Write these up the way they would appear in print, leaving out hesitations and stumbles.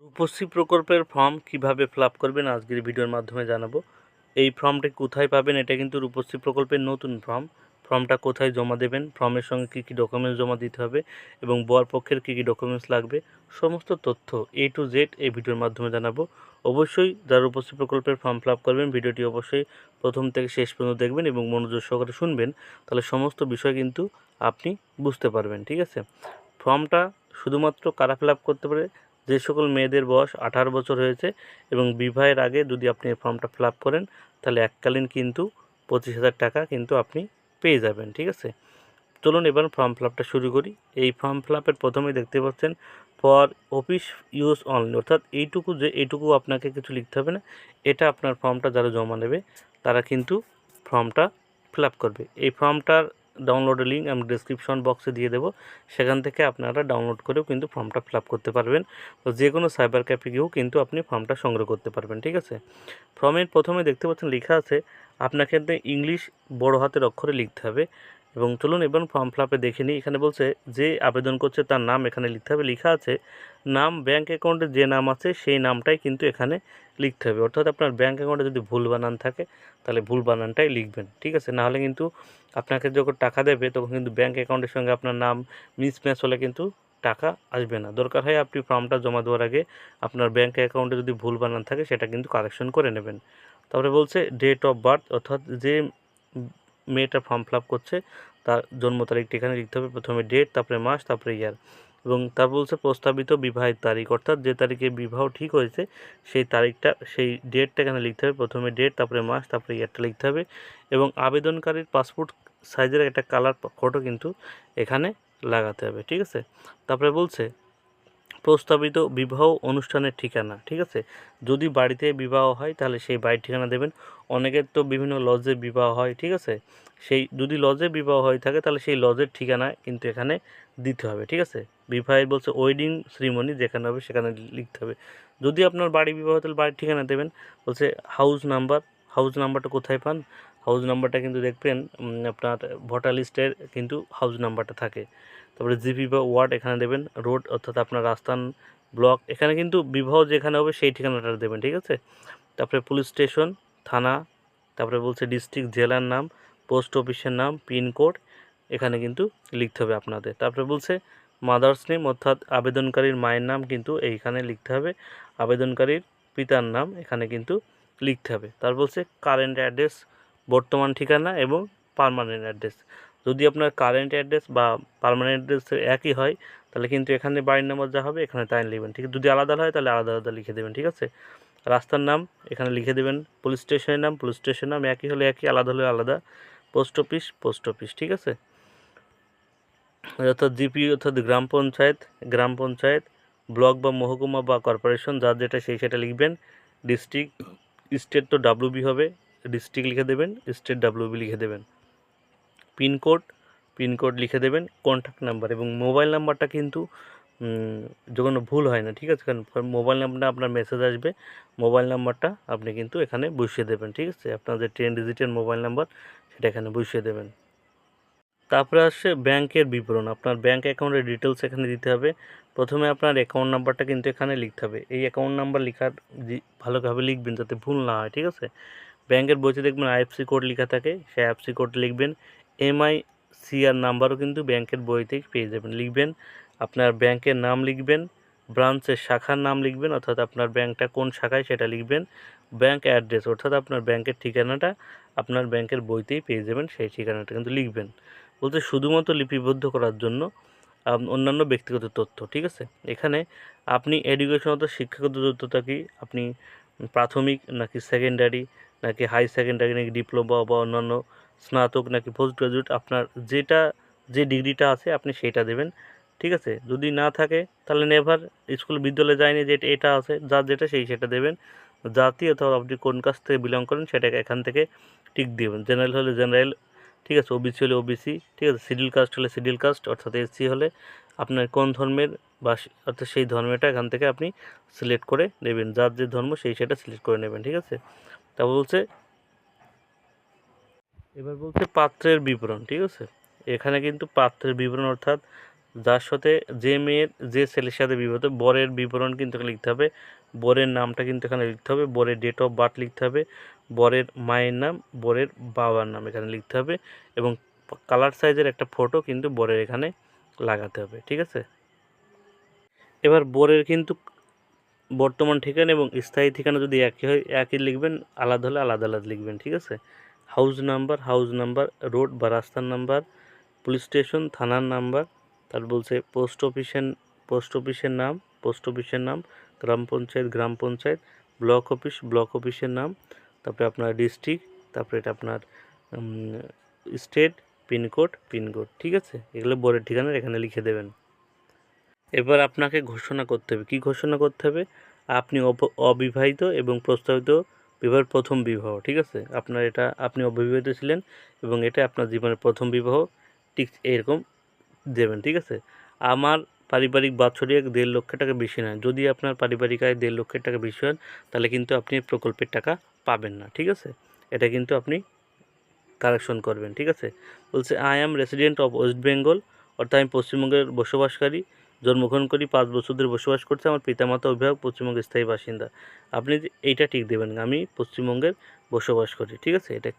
রূপশ্রী প্রকল্পের ফর্ম কিভাবে fill up করবেন আজকের ভিডিওর মাধ্যমে জানাবো। এই ফর্মটি কোথায় পাবেন, এটা কিন্তু রূপশ্রী প্রকল্পের নতুন ফর্মটা কোথায় জমা দেবেন, ফর্মের সঙ্গে কী কী ডকুমেন্টস জমা দিতে হবে এবং বরপক্ষের কী কী ডকুমেন্টস লাগবে, সমস্ত তথ্য A to Z এই ভিডিওর মাধ্যমে জানাবো। অবশ্যই যারা রূপশ্রী প্রকল্পের ফর্ম ফিল আপ করবেন ভিডিওটি অবশ্যই প্রথম থেকে শেষ পর্যন্ত দেখবেন এবং মনোযোগ সহকারে শুনবেন, তাহলে সমস্ত বিষয় কিন্তু আপনি বুঝতে পারবেন। ঠিক আছে, ফর্মটা শুধুমাত্র কারা ফিল আপ করতে পারে? যে সকল মেয়েদের বয়স 18 বছর হয়েছে এবং বিবাহের আগে যদি আপনি এই ফর্মটা ফিল আপ করেন তাহলে এককালীন কিন্তু 25,000 টাকা কিন্তু আপনি পেয়ে যাবেন। ঠিক আছে, চলুন এবার ফর্ম ফিল আপটা শুরু করি। এই ফর্ম ফিল আপের প্রথমেই দেখতে পাচ্ছেন ফর অফিস ইউজ অনলি, অর্থাৎ এইটুকু আপনাকে কিছু লিখতে হবে না। এটা আপনার ফর্মটা যারা জমা নেবে তারা কিন্তু ফর্মটা ফিল আপ করবে। এই ফর্মটার ডাউনলোডের লিঙ্ক আমি ডেসক্রিপশন বক্সে দিয়ে দেবো, সেখান থেকে আপনারা ডাউনলোড করেও কিন্তু ফর্মটা ফিল আপ করতে পারবেন। তো যে কোনো সাইবার ক্যাফে গিয়েও কিন্তু আপনি ফর্মটা সংগ্রহ করতে পারবেন। ঠিক আছে, ফর্মের প্রথমে দেখতে পাচ্ছেন লেখা আছে আপনাকে ইংলিশ বড় হাতের অক্ষরে লিখতে হবে। এবং চলুন এবার ফর্ম ফিল আপে দেখে নিই। এখানে বলছে যে আবেদন করছে তার নাম এখানে লিখতে হবে। লেখা আছে নাম, ব্যাঙ্ক অ্যাকাউন্টে যে নাম আছে সেই নামটাই কিন্তু এখানে লিখতে হবে। অর্থাৎ আপনার ব্যাঙ্ক অ্যাকাউন্টে যদি ভুল বানান থাকে তাহলে ভুল বানানটাই লিখবেন। ঠিক আছে, নাহলে কিন্তু আপনাকে যখন টাকা দেবে তখন কিন্তু ব্যাঙ্ক অ্যাকাউন্টের সঙ্গে আপনার নাম মিসম্যাচ হলে কিন্তু টাকা আসবে না। দরকার হয় আপনি ফর্মটা জমা দেওয়ার আগে আপনার ব্যাঙ্ক অ্যাকাউন্টে যদি ভুল বানান থাকে সেটা কিন্তু কারেকশন করে নেবেন। তারপরে বলছে ডেট অফ বার্থ, অর্থাৎ যে মেয়েটা ফর্ম ফিল আপ করছে তার জন্ম তারিখটি এখানে লিখতে হবে। প্রথমে ডেট, তারপরে মাস, তারপরে ইয়ার। এবং তারপর বলছে প্রস্তাবিত বিবাহের তারিখ, অর্থাৎ যে তারিখে বিবাহ ঠিক হয়েছে সেই তারিখটা, সেই ডেটটা এখানে লিখতে হবে। প্রথমে ডেট, তারপরে মাস, তারপরে ইয়ারটা লিখতে হবে। এবং আবেদনকারীর পাসপোর্ট সাইজের একটা কালার ফটো কিন্তু এখানে লাগাতে হবে। ঠিক আছে, তারপরে বলছে প্রস্তাবিত বিবাহ অনুষ্ঠানের ঠিকানা। ঠিক আছে, যদি বাড়িতে বিবাহ হয় তাহলে সেই বাড়ির ঠিকানা দেবেন। অনেকের তো বিভিন্ন লজে বিবাহ হয়। ঠিক আছে, সেই যদি লজে বিবাহ হয়ে থাকে তাহলে সেই লজের ঠিকানা কিন্তু এখানে দিতে হবে। ঠিক আছে, বিবাহের বলছে ওয়েডিং সেরিমনি যেখানে হবে সেখানে লিখতে হবে। যদি আপনার বাড়ি বিবাহ তাহলে বাড়ির ঠিকানা দেবেন। বলছে হাউস নাম্বারটা কোথায় পান? হাউস নাম্বারটা কিন্তু দেখবেন আপনার ভোটার লিস্টের কিন্তু হাউস নাম্বারটা থাকে। তারপরে জিপি বা ওয়ার্ড এখানে দেবেন। রোড অর্থাৎ আপনার রাস্তান, ব্লক এখানে কিন্তু বিবাহ যেখানে হবে সেই ঠিকানাটা দেবেন। ঠিক আছে, তারপরে পুলিশ স্টেশন, থানা, তারপরে বলছে ডিস্ট্রিক্ট, জেলার নাম, পোস্ট অফিসের নাম, পিনকোড এখানে কিন্তু লিখতে হবে আপনাদের। তারপরে বলছে মাদার্স নেম, অর্থাৎ আবেদনকারীর মায়ের নাম কিন্তু এইখানে লিখতে হবে। আবেদনকারীর পিতার নাম এখানে কিন্তু লিখতে হবে। তারপর বলছে কারেন্ট অ্যাড্রেস, বর্তমান ঠিকানা এবং পার্মানেন্ট অ্যাড্রেস। যদি আপনার কারেন্ট অ্যাড্রেস বা পার্মানেন্ট অ্যাড্রেস একই হয় তাহলে কিন্তু এখানে বাড়ির নাম্বার যা হবে এখানে তাই লিখবেন। ঠিক আছে, যদি আলাদা হয় তাহলে আলাদা আলাদা লিখে দেবেন। ঠিক আছে, রাস্তার নাম এখানে লিখে দেবেন। পুলিশ স্টেশনের নাম একই হলে একই, আলাদা হলে আলাদা। Post office. ঠিক আছে, অর্থাৎ জিপি অর্থাৎ গ্রাম পঞ্চায়েত, ব্লক বা মহকুমা বা কর্পোরেশন যার যেটা সেটা লিখবেন। ডিস্ট্রিক্ট, স্টেট তো ডাব্লিউবি হবে, ডিস্ট্রিক্ট লিখে দেবেন, স্টেট ডাব্লিউবি লিখে দেবেন। পিনকোড লিখে দেবেন। কন্ট্যাক্ট নাম্বার এবং মোবাইল নাম্বারটা কিন্তু যখন ভুল হয় না। ঠিক আছে, কারণ মোবাইল নাম্বারটা আপনার মেসেজ আসবে, মোবাইল নাম্বারটা আপনি কিন্তু এখানে বসিয়ে দেবেন। ঠিক আছে, আপনাদের 10 ডিজিটের মোবাইল নাম্বার সেটা এখানে বসিয়ে দেবেন। তারপরে আসছে ব্যাংকের বিবরণ, আপনার ব্যাংক অ্যাকাউন্টের ডিটেলস এখানে দিতে হবে। প্রথমে আপনার অ্যাকাউন্ট নাম্বারটা কিন্তু এখানে লিখতে হবে। এই অ্যাকাউন্ট নাম্বার লেখার ভালোভাবে লিখবেন যাতে ভুল না হয়। ঠিক আছে, ব্যাংকের বইতে দেখবেন আইএফসি কোড লেখা থাকে, সেই আইএফসি কোড লিখবেন। এমআইসিআর নাম্বারও কিন্তু ব্যাংকের বইতেই পেয়ে যাবেন, লিখবেন। আপনার ব্যাংকের নাম লিখবেন, ব্রাঞ্চের শাখার নাম লিখবেন, অর্থাৎ আপনার ব্যাংকটা কোন শাখায় সেটা লিখবেন। ব্যাংক অ্যাড্রেস, অর্থাৎ আপনার ব্যাংকের ঠিকানাটা আপনার ব্যাংকের বইতেই পেয়ে যাবেন, সেই ঠিকানাটা কিন্তু লিখবেন। বলতে শুধুমাত্র লিপিবদ্ধ করার জন্য অন্যান্য ব্যক্তিগত তথ্য। ঠিক আছে, এখানে আপনি এডুকেশন অর্থাৎ শিক্ষাগত যোগ্যতা কি, আপনি প্রাথমিক নাকি সেকেন্ডারি নাকি হাই সেকেন্ডারি নাকি ডিপ্লোমা বা অন্যান্য স্নাতক নাকি পোস্ট গ্রাজুয়েট, আপনার যে ডিগ্রিটা আছে আপনি সেটা দেবেন। ঠিক আছে, যদি না থাকে তাহলে নেভার স্কুল বিদ্যালয়ে যায়নি যে এটা আছে, যার যেটা সেটা দেবেন। জাতি অথবা আপনি কোন কাছ থেকে বিলং করেন সেটাকে এখান থেকে টিক দেবেন। জেনারেল হলে জেনারেল, ঠিক আছে, ওবিসি হলে ওবিসি, ঠিক আছে, শিডিউল কাস্ট হলে শিডিউল কাস্ট, অর্থাৎ এসসি হলে আপনার কোন ধর্মের বা অর্থাৎ সেই ধর্মটা এখান থেকে আপনি সিলেক্ট করে নেবেন, যার যে ধর্ম সেটা সিলেক্ট করে নেবেন। ঠিক আছে, তারপর বলছে পাত্রের বিবরণ। ঠিক আছে, এখানে কিন্তু পাত্রের বিবরণ অর্থাৎ যার সাথে যে মেয়ের যে ছেলের সাথে বিবাহ হবে বরের বিবরণ কিন্তু এখানে লিখতে হবে, বরের নামটা কিন্তু এখানে লিখতে হবে, বরের ডেট অফ বার্থ লিখতে হবে, বরের মায়ের নাম, বরের বাবার নাম এখানে লিখতে হবে এবং কালার সাইজের একটা ফটো কিন্তু বরের এখানে লাগাতে হবে। ঠিক আছে, এবার বরের কিন্তু বর্তমান ঠিকানা এবং স্থায়ী ঠিকানা যদি একই হয় একই লিখবেন, আলাদা হলে আলাদা আলাদা লিখবেন। ঠিক আছে, হাউস নাম্বার, রোড বা রাস্তার নাম্বার, পুলিশ স্টেশন থানার নাম্বার, তারপর বলছে পোস্ট অফিসের নাম, গ্রাম পঞ্চায়েত, ব্লক অফিসের নাম, তারপরে আপনার ডিস্ট্রিক্ট, তারপরে এটা আপনার স্টেট, পিনকোড। ঠিক আছে, এগুলো বোর্ডের ঠিকানা এখানে লিখে দেবেন। এবার আপনাকে ঘোষণা করতে হবে, কী ঘোষণা করতে হবে? আপনি অবিবাহিত এবং প্রস্তাবিত বিবাহের প্রথম বিবাহ। ঠিক আছে, আপনার এটা আপনি অবিবাহিত ছিলেন এবং এটা আপনার জীবনের প্রথম বিবাহ, ঠিক এরকম দেবেন। ঠিক আছে, আমার পারিবারিক বাৎসরিক 1.5 লক্ষ টাকা বেশি নয়। যদি আপনার পারিবারিক আয় 1.5 লক্ষের টাকা বেশি হয় তাহলে কিন্তু আপনি প্রকল্পের টাকা পাবেন না। ঠিক আছে, এটা কিন্তু আপনি কারেকশন করবেন। ঠিক আছে, বলছে I am resident of West Bengal, অর্থাৎ আমি পশ্চিমবঙ্গের বসবাসকারী, জন্মগ্রহণ করি, 5 বছর ধরে বসবাস করছি, আমার পিতামাতা অভিভাবক পশ্চিমবঙ্গের স্থায়ী বাসিন্দা। আপনি এইটা টিক দেবেন, আমি পশ্চিমবঙ্গের বসবাস করি। ঠিক আছে, এটা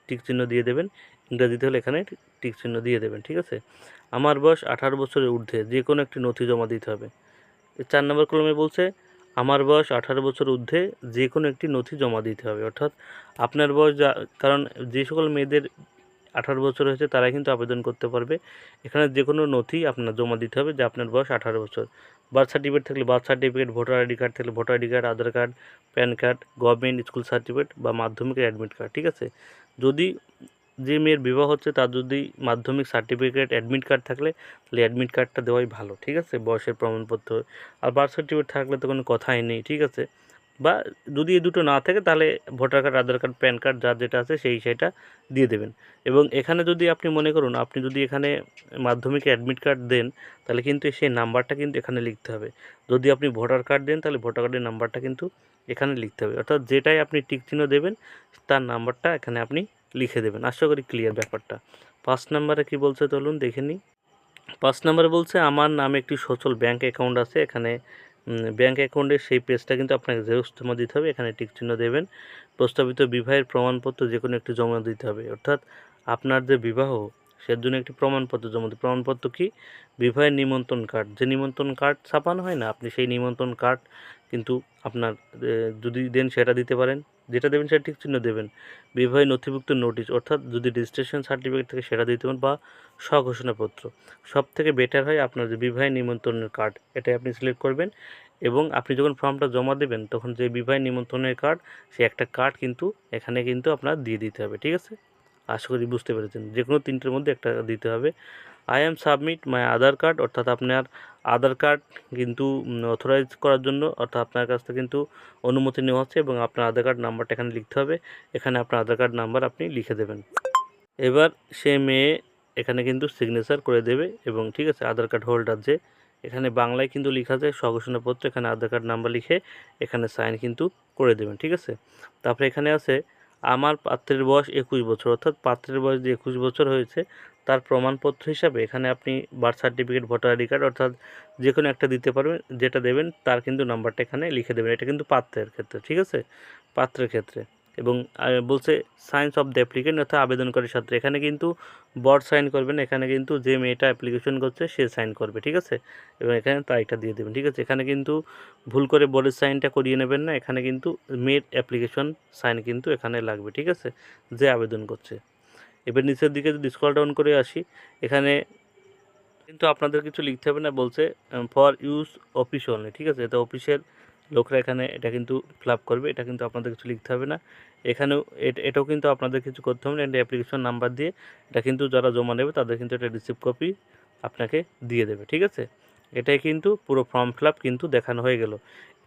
টিক চিহ্ন দিয়ে দেবেন, ইংরাজিতে হলে এখানে টিক চিহ্ন দিয়ে দেবেন। ঠিক আছে, আমার বয়স 18 বছরের ঊর্ধ্বে যে কোনো একটি নথি জমা দিতে হবে। 4 নম্বর কলমে বলছে আমার বয়স 18 বছর ঊর্ধ্বে যে কোনো একটি নথি জমা দিতে হবে, অর্থাৎ আপনার বয়স কারণ যে সকল মেয়েদের 18 বছর হয়েছে তারাই কিন্তু আবেদন করতে পারবে। এখানে যে কোনো নথি আপনার জমা দিতে হবে যে আপনার বয়স 18 বছর। বার্থ সার্টিফিকেট থাকলে birth certificate, voter ID card থাকলে voter ID card, Aadhaar card, PAN card, government school certificate বা মাধ্যমিকের অ্যাডমিট কার্ড। ঠিক আছে, যদি যে মেয়ের বিবাহ হচ্ছে তার যদি মাধ্যমিক সার্টিফিকেট অ্যাডমিট কার্ড থাকলে তাহলে অ্যাডমিট কার্ডটা দেওয়াই ভালো। ঠিক আছে, বয়সের প্রমাণপত্র। আর বার্থ সার্টিফিকেট থাকলে তো কোনো কথাই নেই। ঠিক আছে, বা যদি এই দুটো না থাকে তাহলে voter card, Aadhaar card, PAN card যার যেটা আছে সেইটা দিয়ে দেবেন। এবং এখানে যদি আপনি মনে করুন আপনি যদি এখানে মাধ্যমিকে অ্যাডমিট কার্ড দেন তাহলে কিন্তু সেই নাম্বারটা কিন্তু এখানে লিখতে হবে। যদি আপনি ভোটার কার্ড দেন তাহলে ভোটার কার্ডের নাম্বারটা কিন্তু এখানে লিখতে হবে, অর্থাৎ যেটাই আপনি টিক চিহ্ন দেবেন তার নাম্বারটা এখানে আপনি লিখে দেবেন। আশা করি ক্লিয়ার ব্যাপারটা। 5 নম্বরে কী বলছে চলুন দেখে নিই। 5 নম্বরে বলছে আমার নামে একটি সচল ব্যাঙ্ক অ্যাকাউন্ট আছে। এখানে ব্যাঙ্ক অ্যাকাউন্টের সেই পেজটা কিন্তু আপনাকে জেরক্স জমা দিতে হবে, এখানে টিক চিহ্ন দেবেন। প্রস্তাবিত বিবাহের প্রমাণপত্র যে কোনো একটি জমা দিতে হবে, অর্থাৎ আপনার যে বিবাহ সের জন্য একটি প্রমাণপত্র জমা দিতে। প্রমাণপত্র কি? বিবাহের নিমন্ত্রণ কার্ড, যে নিমন্ত্রণ কার্ড ছাপানো হয় না, আপনি সেই নিমন্ত্রণ কার্ড কিন্তু আপনার যদি দেন সেটা দিতে পারেন, যেটা দেবেন সেটা টিক চিহ্ন দেবেন। বিবাহে নথিভুক্ত নোটিশ, অর্থাৎ যদি রেজিস্ট্রেশন সার্টিফিকেট থাকে সেটা দিতে পারেন বা স্বঘোষণাপত্র। সব থেকে বেটার হয় আপনার যে বিবাহের নিমন্ত্রণের কার্ড, এটাই আপনি সিলেক্ট করবেন এবং আপনি যখন ফর্মটা জমা দেবেন তখন যে বিবাহের নিমন্ত্রণের কার্ড সে একটা কার্ড কিন্তু এখানে কিন্তু আপনার দিয়ে দিতে হবে। ঠিক আছে, আশা করি বুঝতে পেরেছেন, যে কোনো 3টের মধ্যে একটা দিতে হবে। I am submit my Aadhaar card, অর্থাৎ আপনার আধার কার্ড কিন্তু অথরাইজ করার জন্য, অর্থাৎ আপনার কাছ থেকে কিন্তু অনুমতি নেওয়া হচ্ছে এবং আপনার আধার কার্ড নাম্বারটা এখানে লিখতে হবে। এখানে আপনার আধার কার্ড নাম্বার আপনি লিখে দেবেন। এবার সে মেয়ে এখানে কিন্তু সিগনেচার করে দেবে এবং ঠিক আছে, আধার কার্ড হোল্ডার যে এখানে বাংলায় কিন্তু লেখা যায় স্বঘোষণাপত্র, এখানে আধার কার্ড নাম্বার লিখে এখানে সাইন কিন্তু করে দেবেন। ঠিক আছে, তারপরে এখানে আছে আমার পাত্রের বয়স 21 বছর, অর্থাৎ পাত্রের বয়স যে 21 বছর হয়েছে তার প্রমাণপত্র হিসাবে এখানে আপনি birth certificate, voter ID card অর্থাৎ যে কোনো একটা দিতে পারবেন, যেটা দেবেন তার কিন্তু নাম্বারটা এখানে লিখে দেবেন। এটা কিন্তু পাত্রের ক্ষেত্রে। ঠিক আছে, পাত্রের ক্ষেত্রে। এবং বলছে সাইন্স অফ দ্য অ্যাপ্লিকেন্ট, অর্থাৎ আবেদনকারী ছাত্র, এখানে কিন্তু বর সাইন করবেন, এখানে কিন্তু যে মেয়েটা অ্যাপ্লিকেশন করছে সে সাইন করবে। ঠিক আছে, এবং এখানে তারিখটা দিয়ে দেবেন। ঠিক আছে, এখানে কিন্তু ভুল করে বরের সাইনটা করিয়ে নেবেন না, এখানে কিন্তু মেয়ের অ্যাপ্লিকেশন সাইন কিন্তু এখানে লাগবে। ঠিক আছে, যে আবেদন করছে। এবার নিচের দিকে যদি স্ক্রল ডাউন করে আসি, এখানে কিন্তু আপনাদের কিছু লিখতে হবে না, বলছে ফর ইউজ অফিস অনলি। ঠিক আছে, এটা অফিসের লোকরা এখানে এটা কিন্তু ফিল আপ করবে, এটা কিন্তু আপনাদের কিছু লিখতে হবে না। এখানেও এটাও কিন্তু আপনাদের কিছু করতে হবে না, এটা অ্যাপ্লিকেশন নাম্বার দিয়ে এটা কিন্তু যারা জমা নেবে তাদের কিন্তু এটা রিসিভ কপি আপনাকে দিয়ে দেবে। ঠিক আছে, এটাই কিন্তু পুরো ফর্ম ফিল আপ কিন্তু দেখানো হয়ে গেল।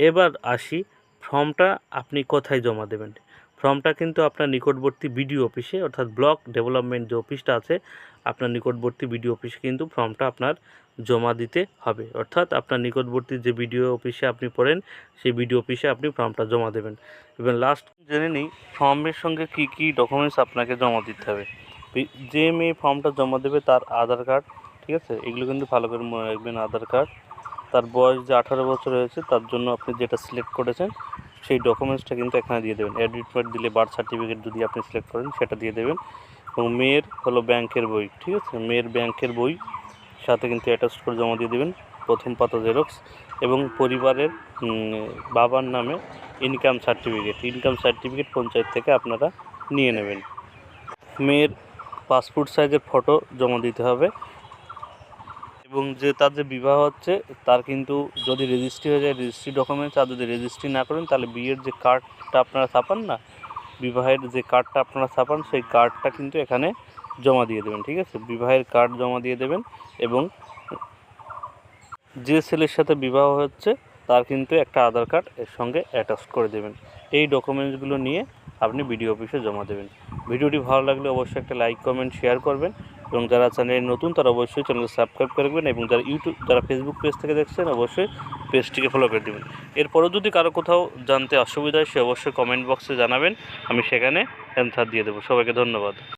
এবার আসি ফর্মটা আপনি কোথায় জমা দেবেন। ফর্মটা কিন্তু আপনার নিকটবর্তী বিডিও অফিসে, অর্থাৎ ব্লক ডেভেলপমেন্ট যে অফিসটা আছে আপনার নিকটবর্তী বিডিও অফিসে কিন্তু ফর্মটা আপনার জমা দিতে হবে, অর্থাৎ আপনার নিকটবর্তী যে বিডিও অফিসে আপনি পড়েন সেই বিডিও অফিসে আপনি ফর্মটা জমা দেবেন। এবং লাস্ট জেনে নিই ফর্মের সঙ্গে কী কী ডকুমেন্টস আপনাকে জমা দিতে হবে। যে মেয়ে ফর্মটা জমা দেবে তার আধার কার্ড, ঠিক ঠিক আছে, এগুলো কিন্তু ভালো করে মনে রাখবেন। আধার কার্ড, তার বয়স যে 18 বছর হয়েছে তার জন্য আপনি যেটা সিলেক্ট করেছেন সেই ডকুমেন্টসটা কিন্তু এখানে দিয়ে দেবেন। অ্যাডমিট কার্ড দিলে বার্থ সার্টিফিকেট যদি আপনি সিলেক্ট করেন সেটা দিয়ে দেবেন। এবং মেয়ের হলো ব্যাংকের বই, ঠিক আছে, মেয়ের ব্যাংকের বই সাথে কিন্তু অ্যাটাচ করে জমা দিয়ে দেবেন, প্রথম পাতা জেরক্স। এবং পরিবারের বাবার নামে ইনকাম সার্টিফিকেট পঞ্চায়েত থেকে আপনারা নিয়ে নেবেন। মেয়ের পাসপোর্ট সাইজের ফটো জমা দিতে হবে। এবং তার যে বিবাহ হচ্ছে তার কিন্তু যদি রেজিস্ট্রি হয়ে যায় রেজিস্ট্রি ডকুমেন্টস, আর যদি রেজিস্ট্রি না করেন তাহলে বিয়ের যে কার্ডটা আপনারা ছাপান না, বিবাহের যে কার্ডটা আপনারা ছাপান সেই কার্ডটা কিন্তু এখানে জমা দিয়ে দেবেন, ঠিক আছে, বিবাহের কার্ড জমা দিয়ে দেবেন। এবং যে ছেলের সাথে বিবাহ হচ্ছে তার কিন্তু একটা আধার কার্ড এর সঙ্গে অ্যাটাচ করে দেবেন। এই ডকুমেন্টসগুলো নিয়ে আপনি বিডিও অফিসে জমা দেবেন। ভিডিওটি ভালো লাগলে অবশ্যই একটা লাইক কমেন্ট শেয়ার করবেন, এবং যারা চ্যানেলে নতুন তারা অবশ্যই চ্যানেলকে সাবস্ক্রাইব করবেন, এবং যারা ফেসবুক পেজ থেকে দেখছেন অবশ্যই পেজটিকে ফলো করে দেবেন। এরপরও যদি কারো কোথাও জানতে অসুবিধা হয় সে অবশ্যই কমেন্ট বক্সে জানাবেন, আমি সেখানে অ্যান্সার দিয়ে দেবো। সবাইকে ধন্যবাদ।